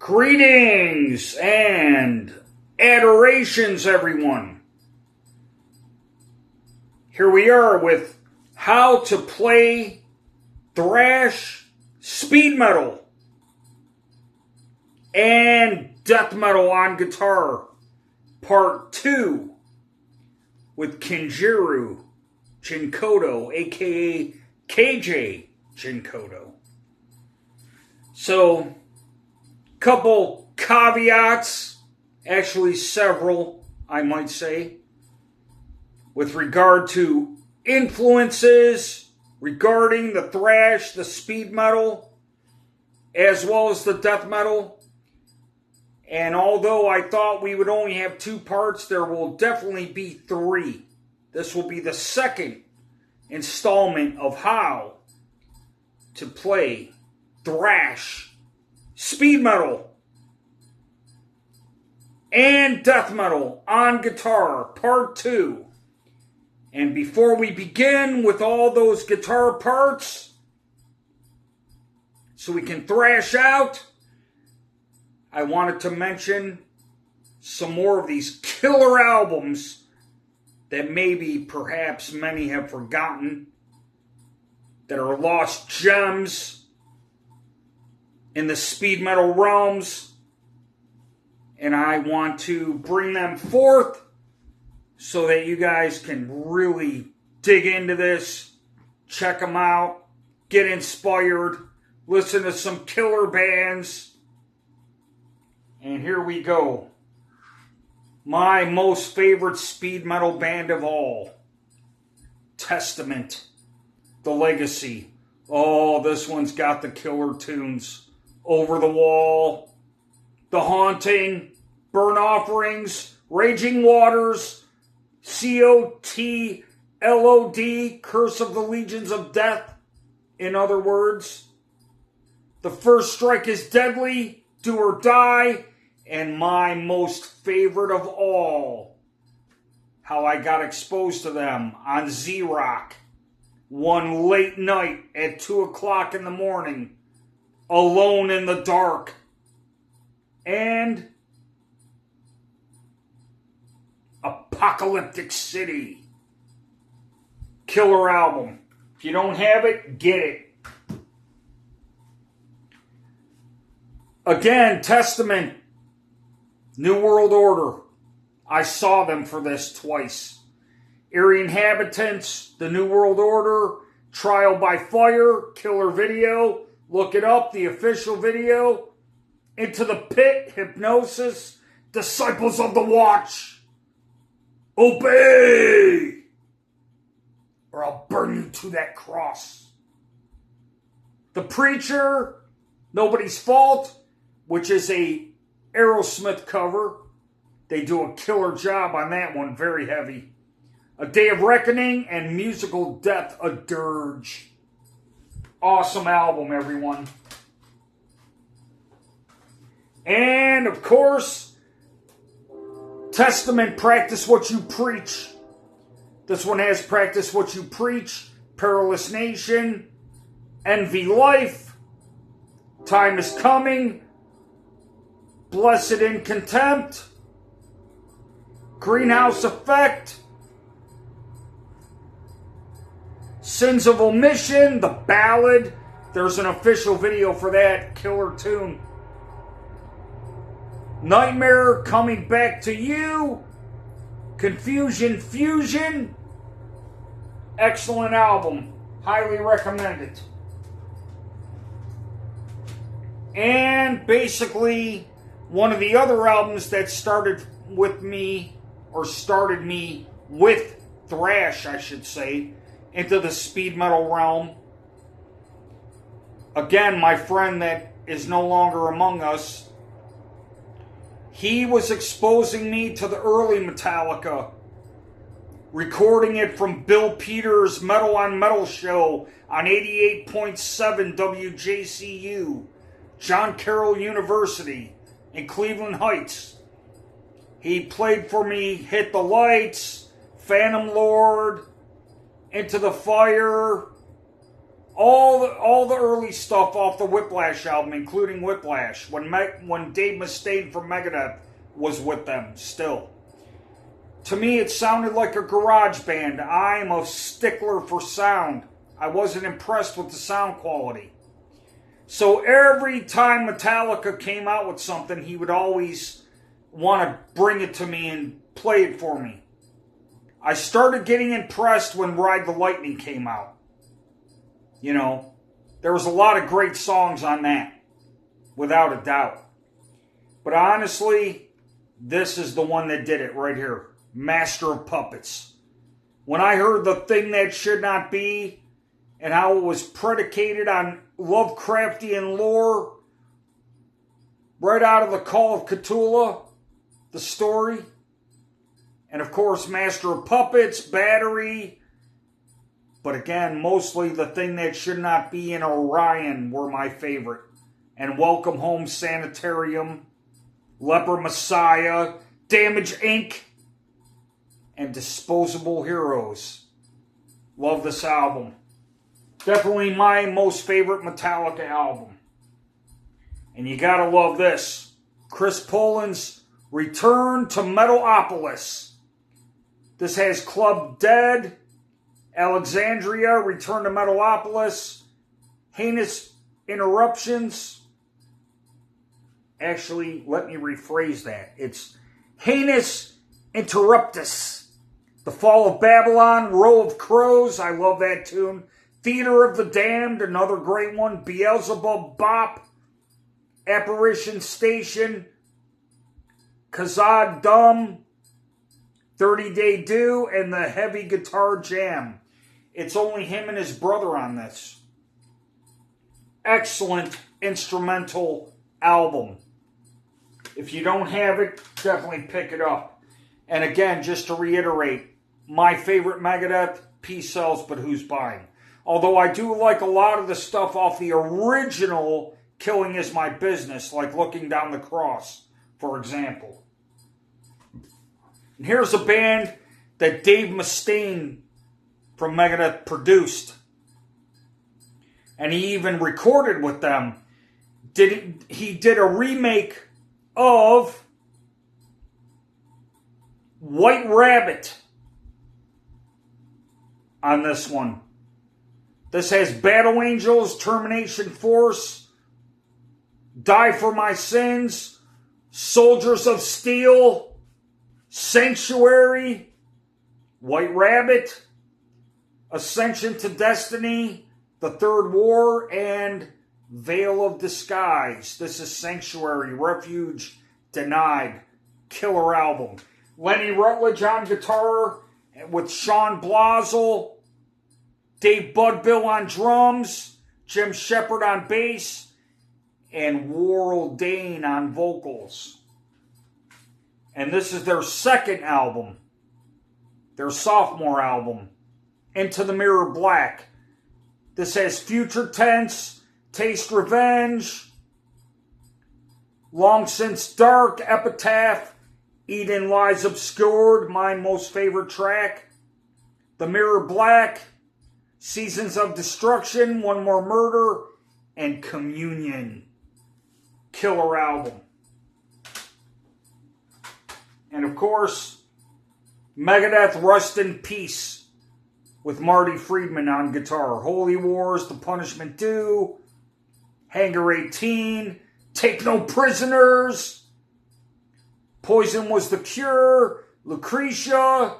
Greetings and adorations, everyone. Here we are with how to play thrash, speed metal, and death metal on guitar, part 2, with Kenjiro Jinkodo, aka KJ Jinkodo. So, couple caveats, actually several, I might say, with regard to influences regarding the thrash, the speed metal, as well as the death metal. And although I thought we would only have 2 parts, there will definitely be 3. This will be the second installment of how to play thrash, speed metal, and death metal on guitar, part 2. And before we begin with all those guitar parts, so we can thrash out, I wanted to mention some more of these killer albums that maybe perhaps many have forgotten, that are lost gems in the speed metal realms, and I want to bring them forth so that you guys can really dig into this, check them out, get inspired, listen to some killer bands. And here we go. My most favorite speed metal band of all, Testament, The Legacy. Oh, this one's got the killer tunes. Over the Wall, The Haunting, Burnt Offerings, Raging Waters, COTLOD, Curse of the Legions of Death, in other words. The First Strike is Deadly, Do or Die, and my most favorite of all, how I got exposed to them on Z-Rock, one late night at 2 o'clock in the morning, Alone in the Dark, and Apocalyptic City. Killer album. If you don't have it, get it. Again, Testament, New World Order. I saw them for this twice. Eerie Inhabitants, The New World Order, Trial by Fire, killer video. Look it up, the official video. Into the Pit, Hypnosis, Disciples of the Watch. Obey, or I'll burn you to that cross. The Preacher, Nobody's Fault, which is a Aerosmith cover. They do a killer job on that one, very heavy. A Day of Reckoning, and Musical Death, A Dirge. Awesome album, everyone. And, of course, Testament, Practice What You Preach. This one has Practice What You Preach, Perilous Nation, Envy Life, Time Is Coming, Blessed in Contempt, Greenhouse Effect, Sins of Omission, The Ballad. There's an official video for that killer tune. Nightmare, Coming Back to You, Confusion Fusion. Excellent album. Highly recommend it. And basically, one of the other albums that started me with thrash, I should say, into the speed metal realm. Again, my friend that is no longer among us, he was exposing me to the early Metallica, recording it from Bill Peters' Metal on Metal show on 88.7 WJCU, John Carroll University in Cleveland Heights. He played for me Hit the Lights, Phantom Lord, Into the Fire, all the early stuff off the Whiplash album, including Whiplash, when Dave Mustaine from Megadeth was with them still. To me, it sounded like a garage band. I'm a stickler for sound. I wasn't impressed with the sound quality. So every time Metallica came out with something, he would always want to bring it to me and play it for me. I started getting impressed when Ride the Lightning came out. You know, there was a lot of great songs on that, without a doubt. But honestly, this is the one that did it right here. Master of Puppets. When I heard The Thing That Should Not Be, and how it was predicated on Lovecraftian lore, right out of the Call of Cthulhu, the story, and of course Master of Puppets, Battery, but again, mostly The Thing That Should Not Be and Orion were my favorite. And Welcome Home Sanitarium, Leper Messiah, Damage Inc., and Disposable Heroes. Love this album. Definitely my most favorite Metallica album. And you gotta love this. Chris Poland's Return to Metalopolis. This has Club Dead, Alexandria, Return to Metalopolis, Heinous Interruptions. Actually, let me rephrase that. It's Heinous Interruptus. The Fall of Babylon, Row of Crows. I love that tune. Theater of the Damned, another great one. Beelzebub Bop, Apparition Station, Kazad Dum, 30 Day Do, and the Heavy Guitar Jam. It's only him and his brother on this. Excellent instrumental album. If you don't have it, definitely pick it up. And again, just to reiterate, my favorite Megadeth, Peace Sells, but who's buying? Although I do like a lot of the stuff off the original Killing Is My Business, like Looking Down the Cross, for example. And here's a band that Dave Mustaine from Megadeth produced. And he even recorded with them. He did a remake of White Rabbit on this one. This has Battle Angels, Termination Force, Die for My Sins, Soldiers of Steel, Sanctuary, White Rabbit, Ascension to Destiny, The Third War, and Veil of Disguise. This is Sanctuary, Refuge Denied. Killer album. Lenny Rutledge on guitar with Sean Blazel, Dave Budbill on drums, Jim Shepard on bass, and Warrell Dane on vocals. And this is their second album, their sophomore album, Into the Mirror Black. This has Future Tense, Taste Revenge, Long Since Dark, Epitaph, Eden Lies Obscured, my most favorite track, The Mirror Black, Seasons of Destruction, One More Murder, and Communion. Killer album. And of course, Megadeth Rust in Peace with Marty Friedman on guitar. Holy Wars, The Punishment Due, Hangar 18, Take No Prisoners, Poison Was the Cure, Lucretia,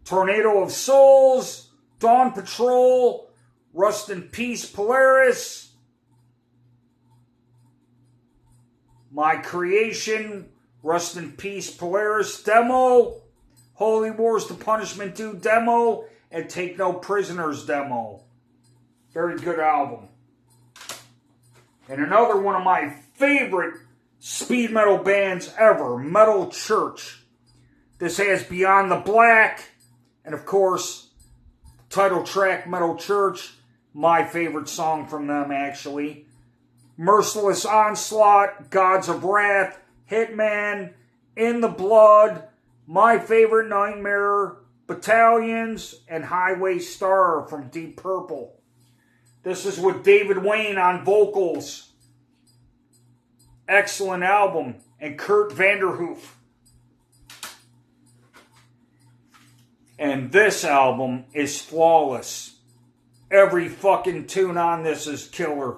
Tornado of Souls, Dawn Patrol, Rust in Peace, Polaris, My Creation, Rust in Peace, Polaris demo, Holy Wars, The Punishment Due demo, and Take No Prisoners demo. Very good album. And another one of my favorite speed metal bands ever, Metal Church. This has Beyond the Black, and of course, title track, Metal Church, my favorite song from them, actually. Merciless Onslaught, Gods of Wrath, Hitman, In the Blood, My Favorite Nightmare, Battalions, and Highway Star from Deep Purple. This is with David Wayne on vocals. Excellent album. And Kurt Vanderhoof. And this album is flawless. Every fucking tune on this is killer.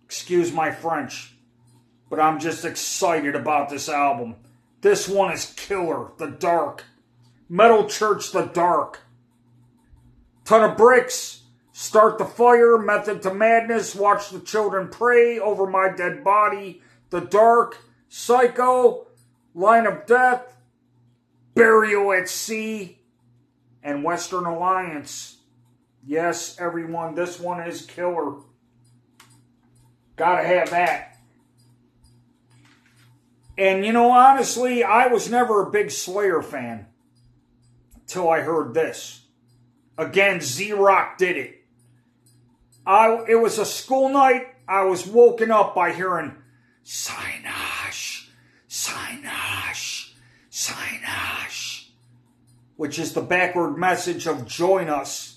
Excuse my French. But I'm just excited about this album. This one is killer. The Dark. Metal Church, The Dark. Ton of Bricks. Start the Fire. Method to Madness. Watch the Children Pray. Over My Dead Body. The Dark. Psycho. Line of Death. Burial at Sea. And Western Alliance. Yes, everyone, this one is killer. Gotta have that. And you know, honestly, I was never a big Slayer fan till I heard this. Again, Z-Rock did it. It was a school night. I was woken up by hearing Synash, Synash, Synash, which is the backward message of join us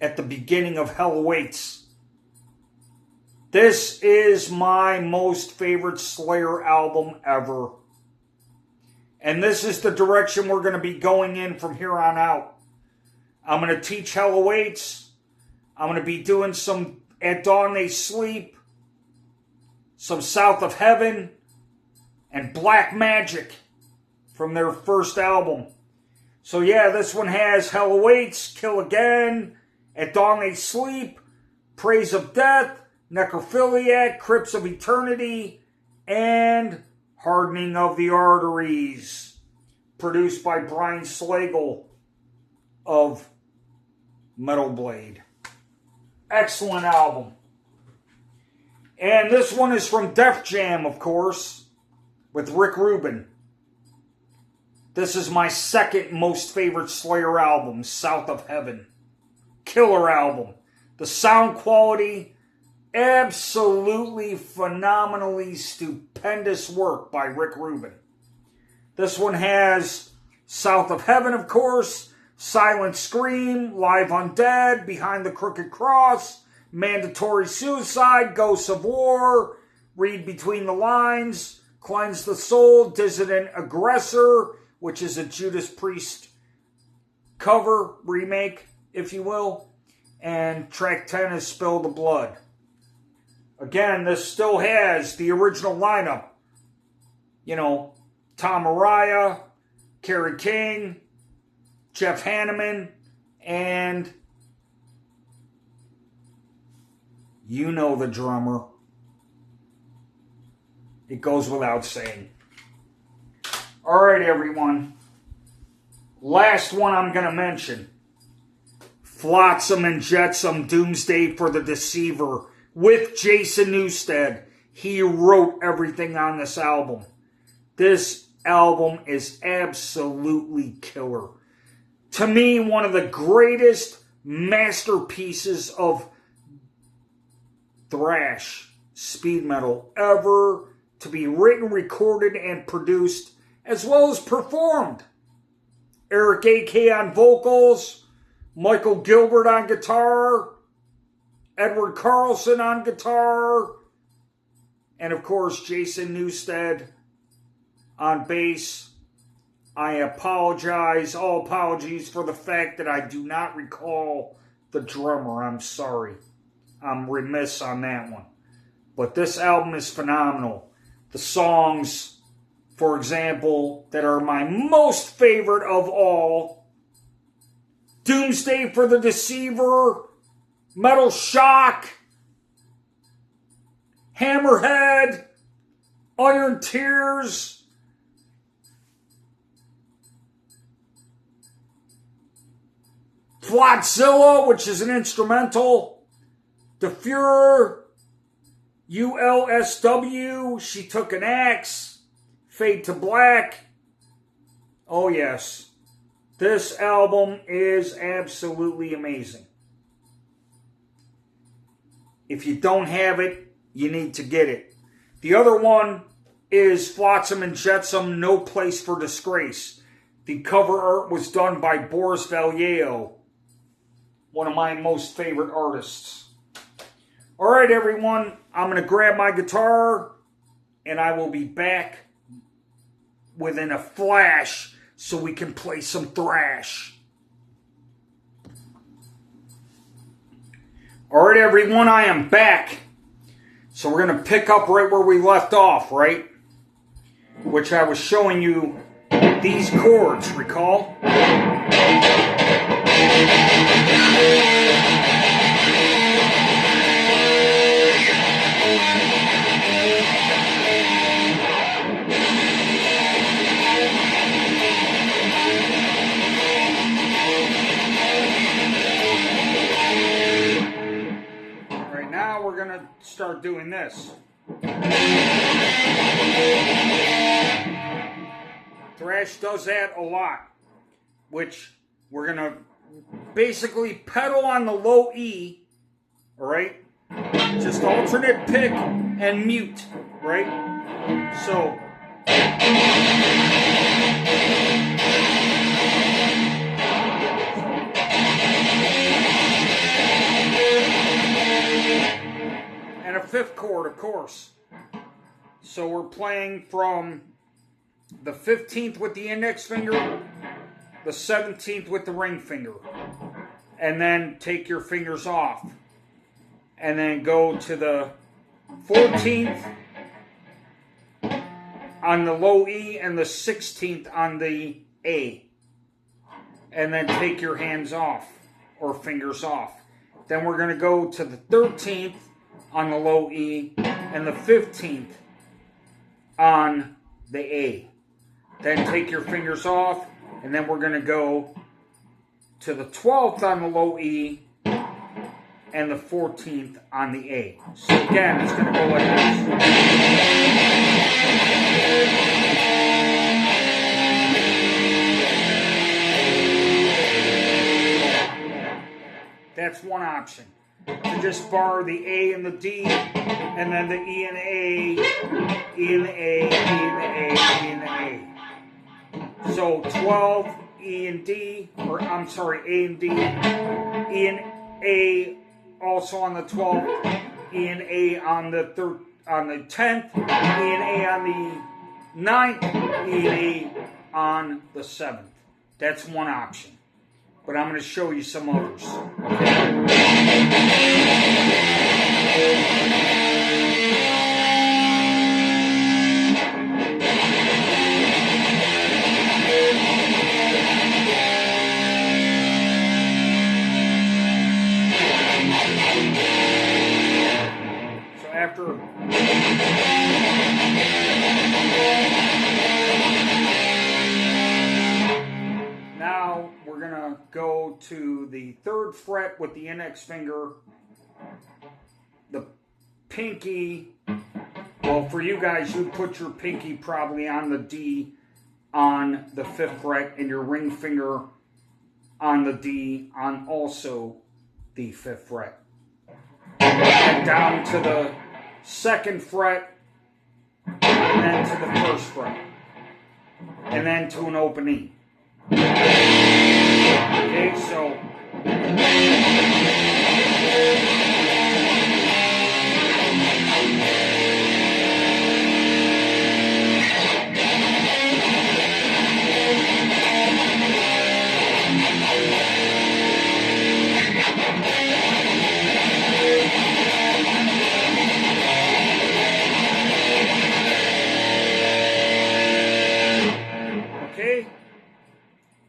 at the beginning of Hell Awaits. This is my most favorite Slayer album ever. And this is the direction we're going to be going in from here on out. I'm going to teach Hell Awaits. I'm going to be doing some At Dawn They Sleep, some South of Heaven, and Black Magick from their first album. So yeah, this one has Hell Awaits, Kill Again, At Dawn They Sleep, Praise of Death, Necrophiliac, Crypts of Eternity, and Hardening of the Arteries. Produced by Brian Slagle of Metal Blade. Excellent album. And this one is from Def Jam, of course, with Rick Rubin. This is my second most favorite Slayer album, South of Heaven. Killer album. The sound quality, absolutely phenomenally stupendous work by Rick Rubin. This one has South of Heaven, of course, Silent Scream, Live Undead, Behind the Crooked Cross, Mandatory Suicide, Ghosts of War, Read Between the Lines, Cleanse the Soul, Dissident Aggressor, which is a Judas Priest cover, remake, if you will. And track 10 is Spill the Blood. Again, this still has the original lineup. You know, Tom Araya, Kerry King, Jeff Hanneman, and you know the drummer. It goes without saying. Alright, everyone. Last one I'm going to mention. Flotsam and Jetsam, Doomsday for the Deceiver, with Jason Newsted. He wrote everything on this album. This album is absolutely killer. To me, one of the greatest masterpieces of thrash speed metal ever to be written, recorded, and produced, as well as performed. Eric A.K. on vocals, Michael Gilbert on guitar, Edward Carlson on guitar, and of course Jason Newsted on bass. I apologize, all apologies for the fact that I do not recall the drummer. I'm sorry. I'm remiss on that one. But this album is phenomenal. The songs, for example, that are my most favorite of all: Doomsday for the Deceiver, Metal Shock, Hammerhead, Iron Tears, Flotzilla, which is an instrumental, The Fuhrer, ULSW, She Took an Axe, Fade to Black. Oh yes, this album is absolutely amazing. If you don't have it, you need to get it. The other one is Flotsam and Jetsam, No Place for Disgrace. The cover art was done by Boris Vallejo, one of my most favorite artists. All right, everyone, I'm going to grab my guitar and I will be back within a flash so we can play some thrash. All right, everyone, I am back. So we're going to pick up right where we left off, right? Which I was showing you these chords, recall? Right now we're going to start doing this. Thrash does that a lot, which we're going to basically pedal on the low E, all right? Just alternate pick and mute, right? So, and a fifth chord, of course. So we're playing from the 15th with the index finger, the 17th with the ring finger, and then take your fingers off, and then go to the 14th on the low E and the 16th on the A, and then take your hands off or fingers off. Then we're going to go to the 13th on the low E and the 15th on the A. Then take your fingers off, and then we're going to go to the 12th on the low E and the 14th on the A. So again, it's going to go like this. That's one option. To just bar the A and the D, and then the E and A, E and A, E and A, E and A. So 12, E and D, or I'm sorry, A and D, E and A also on the 12th, E and A on the 10th, E and A on the 9th, E and A on the 7th. That's one option. But I'm going to show you some others. So after now we're going to go to the 3rd fret with the index finger, the pinky. Well, for you guys, you'd put your pinky probably on the D on the 5th fret and your ring finger on the D on also the 5th fret. And down to the 2nd fret, and then to the 1st fret, and then to an open E. Okay, so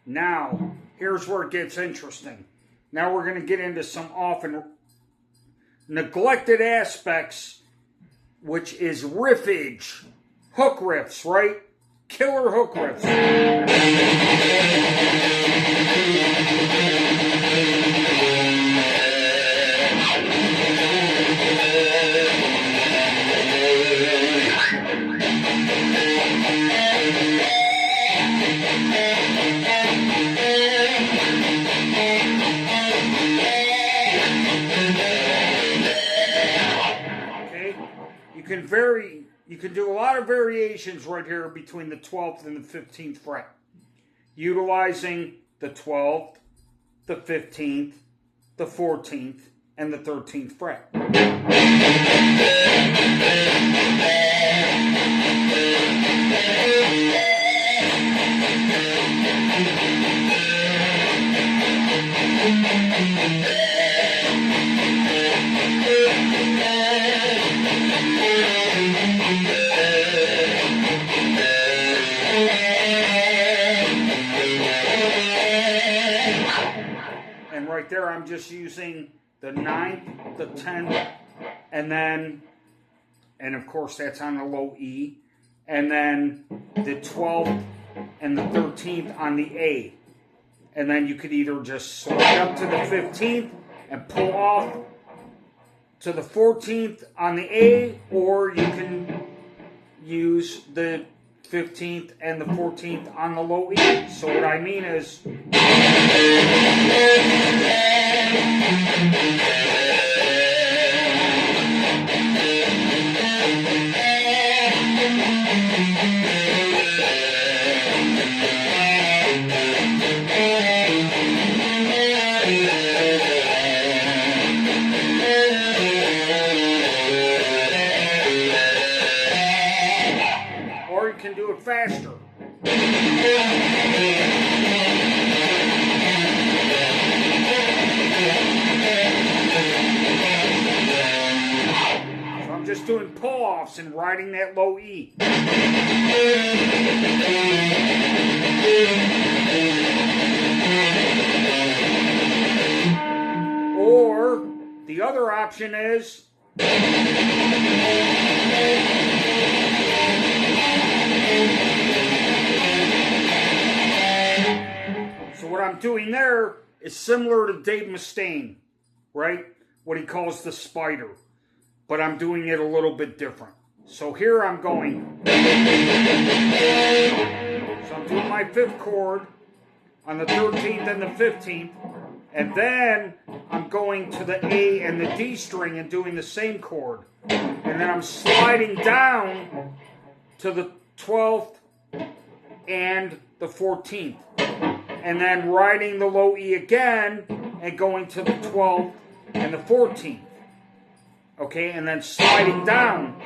now, here's where it gets interesting. Now we're going to get into some often neglected aspects, which is riffage. Hook riffs, right? Killer hook riffs. You can do a lot of variations right here between the 12th and the 15th fret, utilizing the 12th, the 15th, the 14th, and the 13th fret. And right there, I'm just using the 9th, the 10th, and of course that's on the low E, and then the 12th and the 13th on the A. And then you could either just slide up to the 15th and pull off to the 14th on the A, or you can use the 15th and the 14th on the low E. So what I mean is, or you can do it faster. So I'm just doing pull-offs and riding that low E. Or the other option is, so what I'm doing there is similar to Dave Mustaine, right? What he calls the spider. But I'm doing it a little bit different. So here I'm going. So I'm doing my 5th chord on the 13th and the 15th. And then I'm going to the A and the D string and doing the same chord. And then I'm sliding down to the 12th and the 14th. And then riding the low E again and going to the 12th and the 14th. Okay, and then sliding down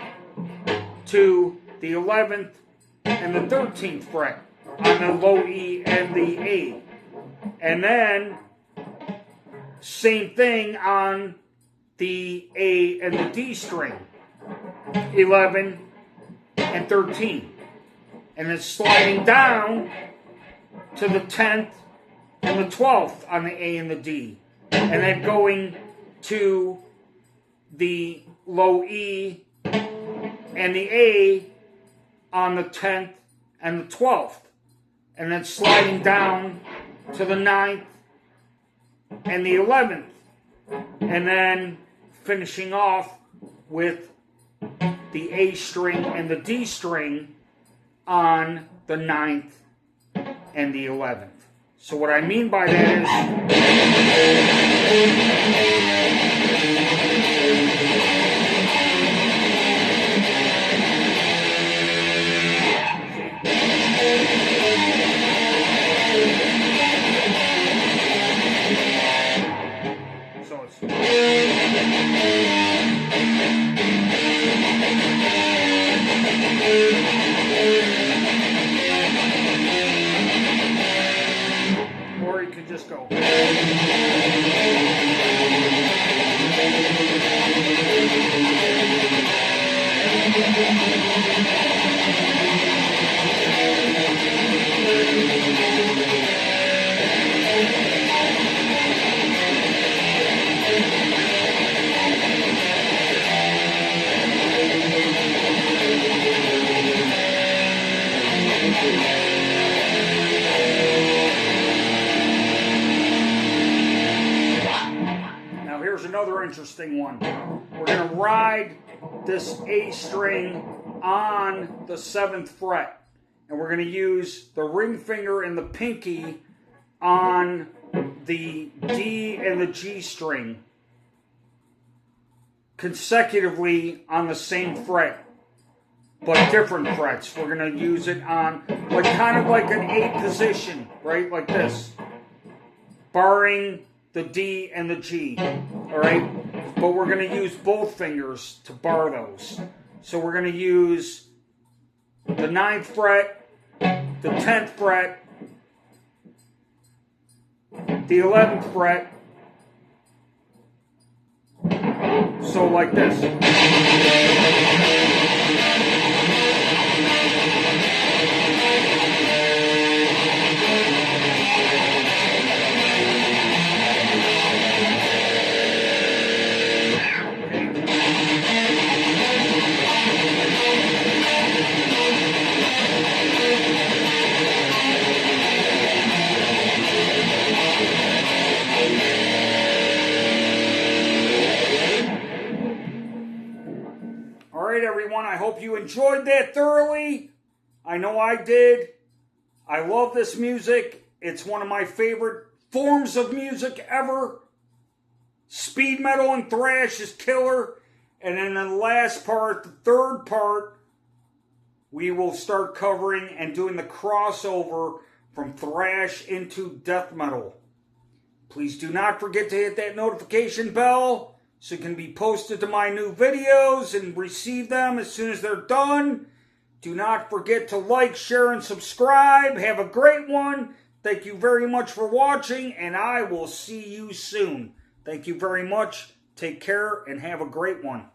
to the 11th and the 13th fret on the low E and the A. And then same thing on the A and the D string, 11 and 13. And then sliding down to the 10th and the 12th on the A and the D. And then going to the low E and the A on the 10th and the 12th. And then sliding down to the 9th and the 11th. And then finishing off with the A string and the D string on the 9th and the 11th. So what I mean by that or you could just go. Now here's another interesting one. We're going to ride this A string on the 7th fret. And we're going to use the ring finger and the pinky on the D and the G string consecutively on the same fret, but different frets. We're going to use it on like kind of like an A position, right? Like this. Barring the D and the G. Alright? but we're going to use both fingers to bar those. So we're going to use the 9th fret, the 10th fret, the 11th fret. So like this. Alright everyone, I hope you enjoyed that thoroughly. I know I did. I love this music. It's one of my favorite forms of music ever. Speed metal and thrash is killer. And in the last part, the third part, we will start covering and doing the crossover from thrash into death metal. Please do not forget to hit that notification bell so you can be posted to my new videos and receive them as soon as they're done. Do not forget to like, share, and subscribe. Have a great one. Thank you very much for watching, and I will see you soon. Thank you very much. Take care, and have a great one.